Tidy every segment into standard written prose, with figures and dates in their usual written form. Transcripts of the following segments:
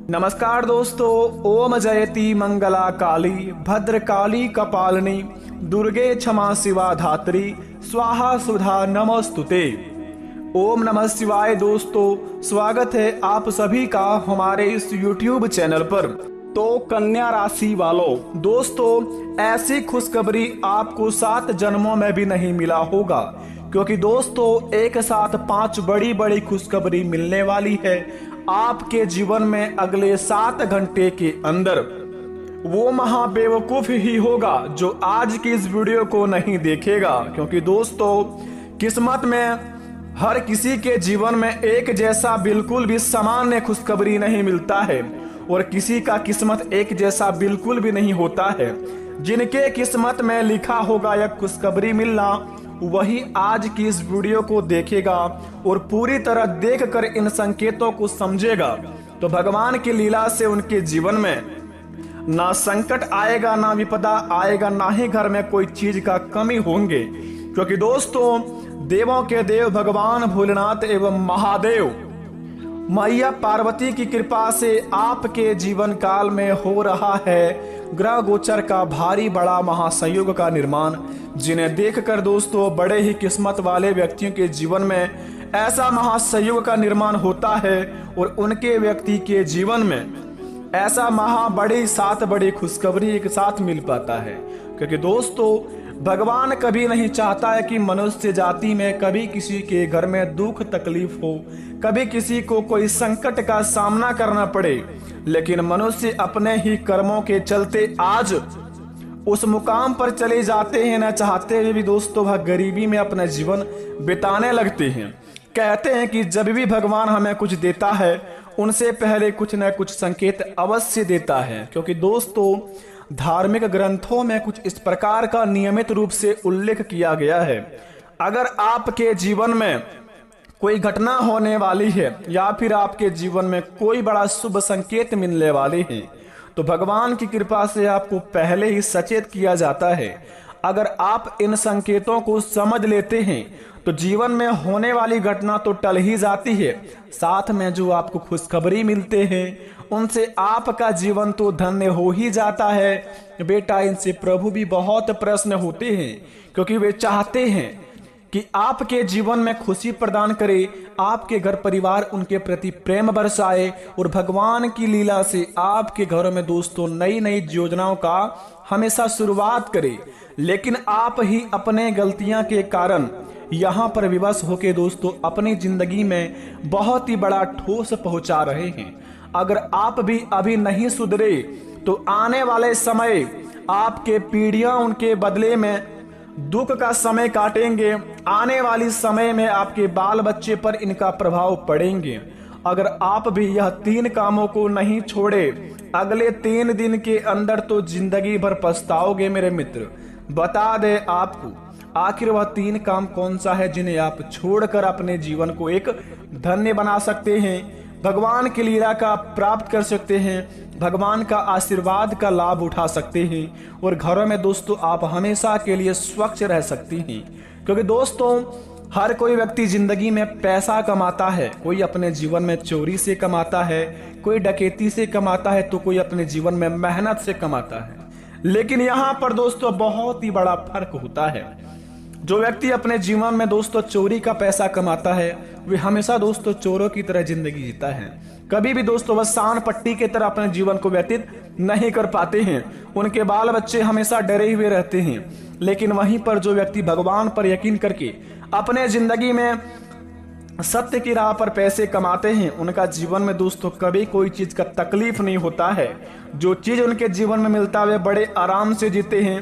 नमस्कार दोस्तों। ओम जयति मंगला काली भद्रकाली कपालिनी दुर्गे क्षमा शिवा धात्री स्वाहा सुधा नमस्तुते। ओम नमः शिवाय। दोस्तों स्वागत है आप सभी का हमारे इस YouTube चैनल पर। तो कन्या राशि वालों, दोस्तों ऐसी खुशखबरी आपको 7 जन्मों में भी नहीं मिला होगा, क्योंकि दोस्तों एक साथ 5 बड़ी बड़ी खुशखबरी मिलने वाली है आपके जीवन में अगले 7 घंटे के अंदर। वो महाबेवकूफ ही होगा जो आज की इस वीडियो को नहीं देखेगा, क्योंकि दोस्तों किस्मत में हर किसी के जीवन में एक जैसा बिल्कुल भी सामान्य खुशखबरी नहीं मिलता है और किसी का किस्मत एक जैसा बिल्कुल भी नहीं होता है। जिनके किस्मत में लिखा होगा यह खुशखबरी मिलना, वही आज की इस वीडियो को देखेगा और पूरी तरह देखकर इन संकेतों को समझेगा तो भगवान की लीला से उनके जीवन में ना संकट आएगा, ना विपदा आएगा, ना ही घर में कोई चीज का कमी होंगे। क्योंकि दोस्तों देवों के देव भगवान भोलेनाथ एवं महादेव मैया पार्वती की कृपा से आपके जीवन काल में हो रहा है ग्रह गोचर का भारी बड़ा महासंयोग का निर्माण, जिन्हें देखकर दोस्तों बड़े ही किस्मत वाले व्यक्तियों के जीवन में ऐसा महासंयोग का निर्माण होता है और उनके व्यक्ति के जीवन में ऐसा बड़ी 7 बड़ी खुशखबरी एक साथ मिल पाता है। क्योंकि दोस्तों भगवान कभी नहीं चाहता है कि मनुष्य जाति में कभी किसी के घर में दुख तकलीफ हो, कभी किसी को कोई संकट का सामना करना पड़े, लेकिन मनुष्य अपने ही कर्मों के चलते आज उस मुकाम पर चले जाते हैं। न चाहते हुए भी दोस्तों वह गरीबी में अपना जीवन बिताने लगते हैं। कहते हैं कि जब भी भगवान हमें कुछ देता है उनसे पहले कुछ न कुछ संकेत अवश्य देता है। क्योंकि दोस्तों धार्मिक ग्रंथों में कुछ इस प्रकार का नियमित रूप से उल्लेख किया गया है। अगर आपके जीवन में कोई घटना होने वाली है या फिर आपके जीवन में कोई बड़ा शुभ संकेत मिलने वाले हैं तो भगवान की कृपा से आपको पहले ही सचेत किया जाता है। अगर आप इन संकेतों को समझ लेते हैं तो जीवन में होने वाली घटना तो टल ही जाती है, साथ में जो आपको खुशखबरी मिलते हैं उनसे आपका जीवन तो धन्य हो ही जाता है। बेटा इनसे प्रभु भी बहुत प्रसन्न होते हैं, क्योंकि वे चाहते हैं कि आपके जीवन में खुशी प्रदान करे, आपके घर परिवार उनके प्रति प्रेम बरसाए और भगवान की लीला से आपके घरों में दोस्तों नई नई योजनाओं का हमेशा शुरुआत करे। लेकिन आप ही अपने गलतियां के कारण यहाँ पर विवश होके दोस्तों अपनी जिंदगी में बहुत ही बड़ा ठोस पहुंचा रहे हैं। अगर आप भी अभी नहीं सुधरे तो आने वाले समय आपके पीढ़ियां उनके बदले में दुख का समय काटेंगे। आने वाली समय में आपके बाल बच्चे पर इनका प्रभाव पड़ेंगे। अगर आप भी यह 3 कामों को नहीं छोड़े अगले 3 दिन के अंदर तो जिंदगी भर पछताओगे मेरे मित्र। बता दे आपको आखिर वह 3 काम कौन सा है जिन्हें आप छोड़कर अपने जीवन को एक धन्य बना सकते हैं, भगवान की लीला का प्राप्त कर सकते हैं, भगवान का आशीर्वाद का लाभ उठा सकते हैं और घरों में दोस्तों आप हमेशा के लिए स्वच्छ रह सकती हैं। क्योंकि दोस्तों हर कोई व्यक्ति जिंदगी में पैसा कमाता है, कोई अपने जीवन में चोरी से कमाता है, कोई डकैती से कमाता है, तो कोई अपने जीवन में मेहनत से कमाता है। लेकिन यहाँ पर दोस्तों बहुत ही बड़ा फर्क होता है। जो व्यक्ति अपने जीवन में दोस्तों चोरी का पैसा कमाता है वे हमेशा दोस्तों चोरों की तरह जिंदगी जीता है। कभी भी दोस्तों वह शान पट्टी की तरह अपने जीवन को व्यतीत नहीं कर पाते हैं। उनके बाल बच्चे हमेशा डरे हुए रहते हैं। लेकिन वहीं पर जो व्यक्ति भगवान पर यकीन करके अपने जिंदगी में सत्य की राह पर पैसे कमाते हैं उनका जीवन में दोस्तों कभी कोई चीज का तकलीफ नहीं होता है। जो चीज उनके जीवन में मिलता है वे बड़े आराम से जीते हैं।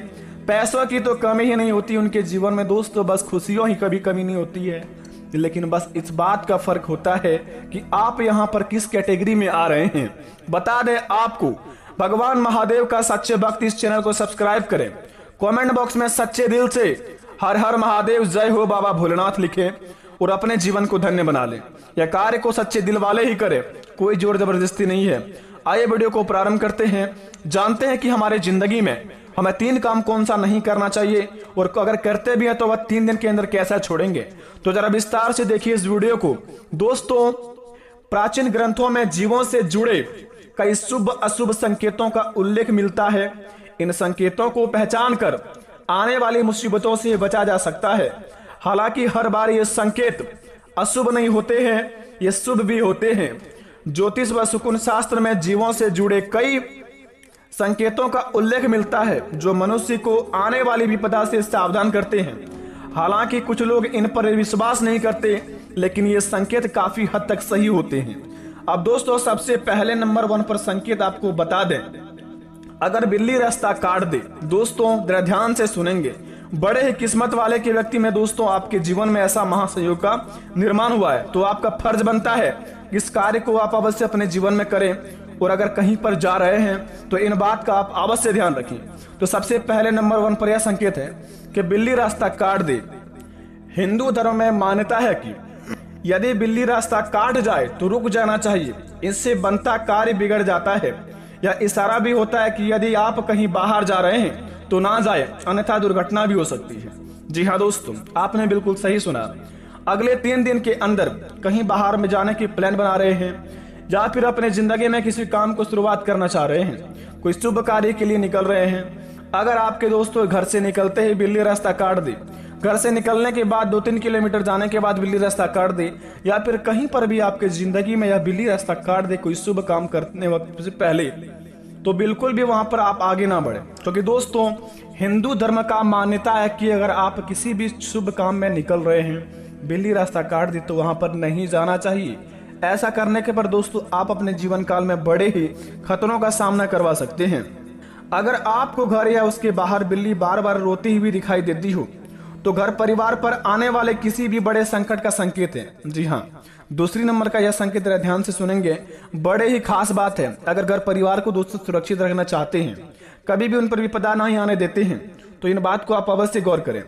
पैसों की तो कमी ही नहीं होती उनके जीवन में दोस्तों, बस खुशियों ही कभी कमी नहीं होती है। लेकिन बस इस बात का फर्क होता है कि आप यहाँ पर किस कैटेगरी में आ रहे हैं। बता दें आपको भगवान महादेव का सच्चे भक्त इस चैनल को सब्सक्राइब करें, कमेंट बॉक्स में सच्चे दिल से हर हर महादेव जय हो बाबा भोलेनाथ लिखें और अपने जीवन को धन्य बना लें। यह कार्य को सच्चे दिल वाले ही करें, कोई जोर जबरदस्ती नहीं है। आइए वीडियो को प्रारंभ करते हैं। जानते हैं कि हमारे जिंदगी में हमें 3 काम कौन सा नहीं करना चाहिए और अगर करते भी हैं तो वह 3 दिन के अंदर कैसा छोड़ेंगे। तो जरा विस्तार से देखिए इस वीडियो को। दोस्तों प्राचीन ग्रंथों में जीवों से जुड़े कई शुभ अशुभ संकेतों का उल्लेख मिलता है। इन संकेतों को पहचान कर आने वाली मुसीबतों से बचा जा सकता है। हालांकि हर बार ये संकेत अशुभ नहीं होते हैं, ये शुभ भी होते हैं। ज्योतिष व शकुन शास्त्र में जीवों से जुड़े कई संकेतों का उल्लेख मिलता है जो मनुष्य को आने वाली विपदा से सावधान करते हैं। हालांकि कुछ लोग इन पर विश्वास नहीं करते, लेकिन ये संकेत काफी हद तक सही होते हैं। अब दोस्तों, सबसे पहले नंबर 1 पर संकेत आपको बता दें, अगर बिल्ली रास्ता काट दे। दोस्तों जरा ध्यान से सुनेंगे। बड़े ही किस्मत वाले के व्यक्ति में दोस्तों आपके जीवन में ऐसा महासंयोग का निर्माण हुआ है, तो आपका फर्ज बनता है इस कार्य को आप अवश्य अपने जीवन में करें। और अगर कहीं पर जा रहे हैं तो इन बात का आप अवश्य ध्यान रखें। तो सबसे पहले नंबर 1 पर यह संकेत है कि बिल्ली रास्ता काट दे। हिंदू धर्म में मान्यता है कि यदि बिल्ली रास्ता काट जाए तो रुक जाना चाहिए, इससे बनता कार्य बिगड़ जाता है। यह इशारा भी होता है कि यदि आप कहीं बाहर जा रहे हैं तो ना जाए, अन्यथा दुर्घटना भी हो सकती है। जी हाँ दोस्तों, आपने बिल्कुल सही सुना। अगले 3 दिन के अंदर कहीं बाहर में जाने की प्लान बना रहे हैं या फिर अपने जिंदगी में किसी काम को शुरुआत करना चाह रहे हैं, कोई शुभ कार्य के लिए निकल रहे हैं। अगर आपके दोस्तों घर से निकलते ही बिल्ली रास्ता काट दे, घर से निकलने के बाद 2-3 किलोमीटर जाने के बाद बिल्ली रास्ता काट दे, या फिर कहीं पर भी आपके जिंदगी में यह बिल्ली रास्ता काट दे कोई शुभ काम करने वक्त से पहले, तो बिल्कुल भी वहां पर आप आगे ना बढ़े। क्योंकि दोस्तों हिंदू धर्म का मान्यता है कि अगर आप किसी भी शुभ काम में निकल रहे हैं, बिल्ली रास्ता काट दी तो वहां पर नहीं जाना चाहिए। ऐसा करने के पर दोस्तों आप अपने जीवन काल में बड़े ही खतरों का सामना करवा सकते हैं। अगर आपको घर या उसके बाहर बिल्ली बार बार रोती हुई दिखाई देती हो तो घर परिवार पर आने वाले किसी भी बड़े संकट का संकेत है। जी हाँ, दूसरी नंबर का यह संकेत ध्यान से सुनेंगे, बड़े ही खास बात है। अगर घर परिवार को दोस्तों सुरक्षित रखना चाहते हैं, कभी भी उन पर विपदा नहीं आने देते हैं, तो इन बात को आप अवश्य गौर करें।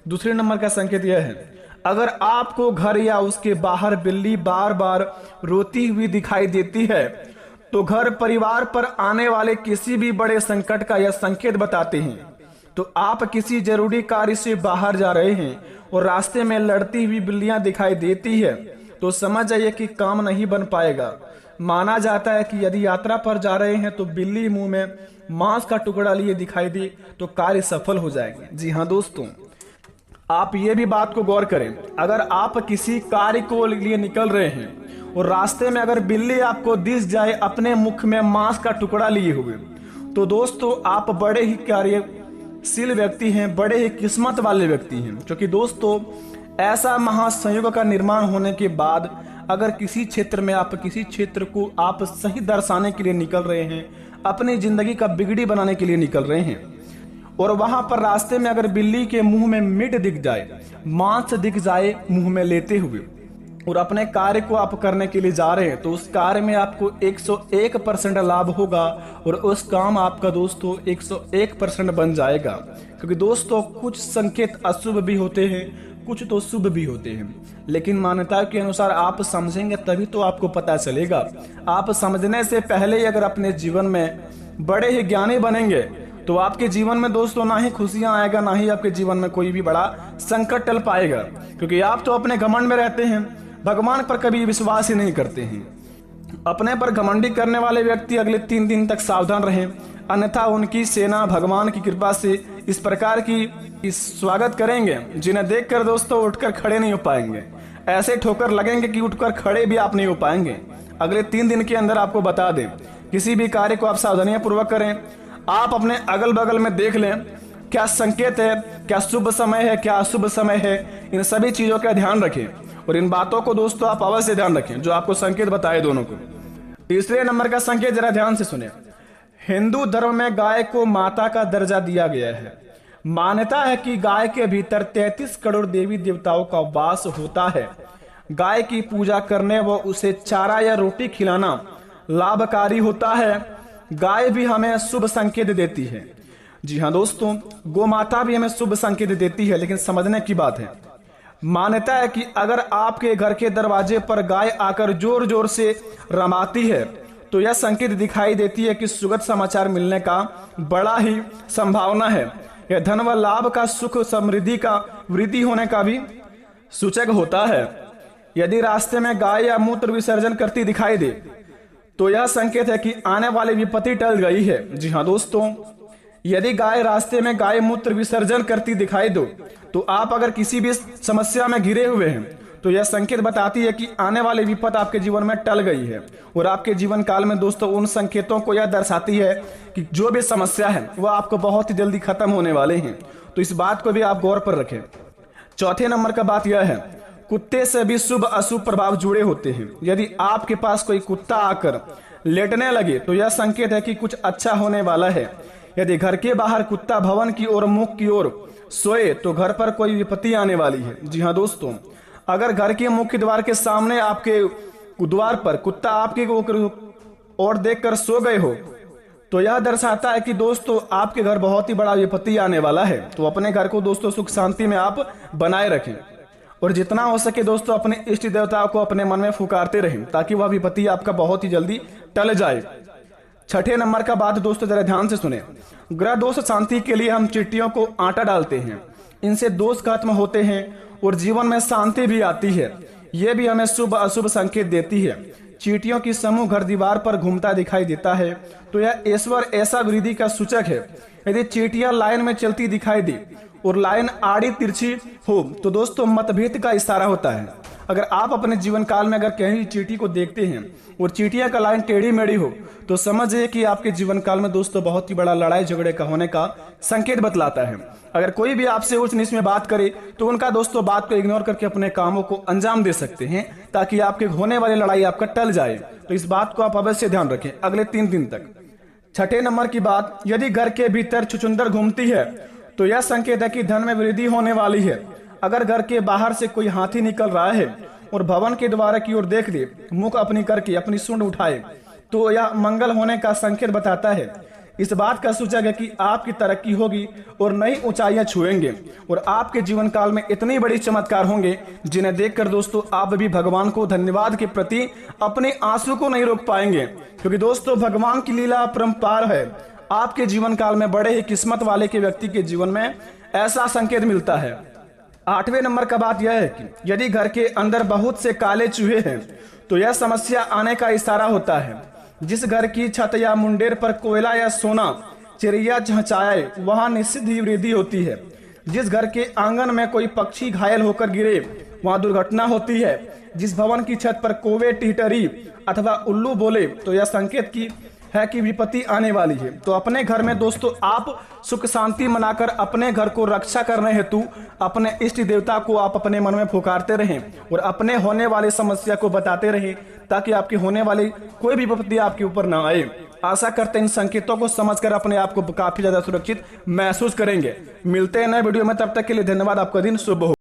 दूसरे नंबर का संकेत यह है, अगर आपको घर या उसके बाहर बिल्ली बार बार रोती हुई दिखाई देती है तो घर परिवार पर आने वाले किसी भी बड़े संकट का यह संकेत बताते हैं। तो आप किसी जरूरी कार्य से बाहर जा रहे हैं और रास्ते में लड़ती हुई बिल्लियां दिखाई देती है तो समझ जाइए कि काम नहीं बन पाएगा। माना जाता है कि यदि यात्रा पर जा रहे हैं तो बिल्ली मुंह में मांस का टुकड़ा लिए दिखाई दे तो कार्य सफल हो जाएंगे। जी हाँ दोस्तों, आप ये भी बात को गौर करें, अगर आप किसी कार्य को लिए निकल रहे हैं और रास्ते में अगर बिल्ली आपको दिख जाए अपने मुख में मांस का टुकड़ा लिए हुए, तो दोस्तों आप बड़े ही कार्यशील व्यक्ति हैं, बड़े ही किस्मत वाले व्यक्ति हैं। क्योंकि दोस्तों ऐसा महासंयोग का निर्माण होने के बाद अगर किसी क्षेत्र में आप किसी क्षेत्र को आप सही दर्शाने के लिए निकल रहे हैं, अपनी जिंदगी का बिगड़ी बनाने के लिए निकल रहे हैं, और वहां पर रास्ते में अगर बिल्ली के मुंह में मीट दिख जाए, मांस दिख जाए मुंह में लेते हुए, और अपने कार्य को आप करने के लिए जा रहे हैं, तो उस कार्य में आपको 101% लाभ होगा और उस काम आपका दोस्तों 101% बन जाएगा। क्योंकि दोस्तों कुछ संकेत अशुभ भी होते हैं, कुछ तो शुभ भी होते हैं, लेकिन मान्यता के अनुसार आप समझेंगे तभी तो आपको पता चलेगा। आप समझने से पहले ही अगर अपने जीवन में बड़े ही ज्ञानी बनेंगे तो आपके जीवन में दोस्तों ना ही खुशियां आएगा, ना ही आपके जीवन में कोई भी बड़ा संकट टल पाएगा। क्योंकि आप तो अपने घमंड में रहते हैं, भगवान पर कभी विश्वास ही नहीं करते हैं। अपने पर घमंडी करने वाले व्यक्ति अगले 3 दिन तक सावधान रहें, अन्यथा उनकी सेना भगवान की कृपा से इस प्रकार की स्वागत करेंगे जिन्हें देखकर दोस्तों उठकर खड़े नहीं हो पाएंगे। ऐसे ठोकर लगेंगे कि उठकर खड़े भी आप नहीं हो पाएंगे। अगले 3 दिन के अंदर आपको बता दें, किसी भी कार्य को आप सावधानियां पूर्वक करें। आप अपने अगल बगल में देख लें क्या संकेत है, क्या शुभ समय है, क्या अशुभ समय है, इन सभी चीजों का ध्यान रखें और इन बातों को दोस्तों आप अवश्य ध्यान रखें जो आपको संकेत बताए दोनों को। तीसरे नंबर का संकेत जरा ध्यान से सुने। हिंदू धर्म में गाय को माता का दर्जा दिया गया है। मान्यता है कि गाय के भीतर 33 करोड़ देवी देवताओं का वास होता है। गाय की पूजा करने व उसे चारा या रोटी खिलाना लाभकारी होता है। गाय भी हमें शुभ संकेत देती है। जी हाँ दोस्तों, गौ माता भी हमें शुभ संकेत देती है, लेकिन समझने की बात है, मान्यता है कि अगर आपके घर के दरवाजे पर गाय आकर जोर जोर से रमाती है तो यह संकेत दिखाई देती है कि सुखद समाचार मिलने का बड़ा ही संभावना है। यह धन व लाभ का, सुख समृद्धि का, वृद्धि होने का भी सूचक होता है। यदि रास्ते में गाय या मूत्र विसर्जन करती दिखाई दे तो यह संकेत है कि आने वाली विपत्ति टल गई है। जी हाँ दोस्तों, यदि गाय रास्ते में गाय मूत्र विसर्जन करती दिखाई दो तो आप अगर किसी भी समस्या में घिरे हुए हैं तो यह संकेत बताती है कि आने वाली विपद आपके जीवन में टल गई है। और आपके जीवन काल में दोस्तों उन संकेतों को यह दर्शाती है कि जो भी समस्या है वह आपको बहुत ही जल्दी खत्म होने वाले हैं। तो इस बात को भी आप गौर पर रखें। चौथे नंबर का बात यह है, कुत्ते से भी शुभ अशुभ प्रभाव जुड़े होते हैं। यदि आपके पास कोई कुत्ता आकर लेटने लगे तो यह संकेत है कि कुछ अच्छा होने वाला है। यदि घर के बाहर कुत्ता भवन की ओर मुख की ओर सोए तो घर पर कोई विपत्ति आने वाली है। जी हाँ दोस्तों, अगर घर के मुख्य द्वार के सामने आपके द्वार पर कुत्ता आपके ओर देखकर सो गए हो तो यह दर्शाता है कि दोस्तों आपके घर बहुत ही बड़ा विपत्ति आने वाला है। तो अपने घर को दोस्तों सुख शांति में आप बनाए रखें और जितना हो सके दोस्तों अपने इष्ट देवताओं को अपने मन में फुकारते रहें ताकि वह विपत्ति आपका बहुत ही जल्दी टल जाए। छठे नंबर का बात दोस्तों जरा ध्यान से सुने। ग्रह दोष शांति के लिए हम चींटियों को आटा डालते हैं, इनसे दोष खत्म होते हैं और जीवन में शांति भी आती है। ये भी हमें शुभ अशुभ संकेत देती है। चींटियों की समूह घर दीवार पर घूमता दिखाई देता है तो यह ईश्वर ऐसा वृद्धि का सूचक है। यदि चींटियां लाइन में चलती दिखाई दे और लाइन आड़ी तिरछी हो तो दोस्तों मतभेद का इशारा होता है। अगर आप अपने जीवन काल में अगर कहीं चींटी को देखते हैं और चींटियां का लाइन टेढ़ी मेढ़ी हो तो समझिए कि आपके जीवन काल में दोस्तों बहुत ही बड़ा लड़ाई झगड़े का होने का संकेत बतलाता है। अगर कोई भी आपसे उच्च नीच में बात करे तो उनका दोस्तों बात को इग्नोर करके अपने कामों को अंजाम दे सकते हैं ताकि आपके होने वाली लड़ाई आपका टल जाए। तो इस बात को आप अवश्य ध्यान रखें अगले 3 दिन तक। छठे नंबर की बात, यदि घर के भीतर छुछुंदर घूमती है तो यह संकेत है कि धन में वृद्धि होने वाली है। अगर घर के बाहर से कोई हाथी निकल रहा है और भवन के द्वार की ओर देख ले, मुख अपनी करके अपनी सूंड उठाए तो यह मंगल होने का संकेत बताता है। इस बात का सूचक है कि आपकी तरक्की होगी और नई ऊंचाइयां छुएंगे और आपके जीवन काल में इतनी बड़ी चमत्कार होंगे जिन्हें देखकर दोस्तों आप भी भगवान को धन्यवाद के प्रति अपने आंसू को नहीं रोक पाएंगे, क्योंकि दोस्तों भगवान की लीला अपरंपार है। आपके जीवन काल में बड़े ही किस्मत वाले के व्यक्ति के जीवन में ऐसा संकेत मिलता है। 8वें नंबर का बात यह है कि यदि घर के अंदर बहुत से काले चूहे हैं तो यह समस्या आने का इशारा होता है। जिस घर की छत या मुंडेर पर कोयला या सोना चिड़िया चहचहाए वहां निश्चित ही वृद्धि होती है। जिस घर के आंगन में कोई पक्षी घायल होकर गिरे वहां दुर्घटना होती है। जिस भवन की छत पर कौवे टिटरी अथवा उल्लू बोले तो यह संकेत की है कि विपत्ति आने वाली है। तो अपने घर में दोस्तों आप सुख शांति मनाकर अपने घर को रक्षा करने हेतु अपने इष्ट देवता को आप अपने मन में पुकारते रहें और अपने होने वाली समस्या को बताते रहें ताकि आपकी होने वाली कोई भी विपत्ति आपके ऊपर ना आए। आशा करते हैं इन संकेतों को समझकर अपने आप को काफी ज्यादा सुरक्षित महसूस करेंगे। मिलते हैं नए वीडियो में, तब तक के लिए धन्यवाद। आपका दिन शुभ हो।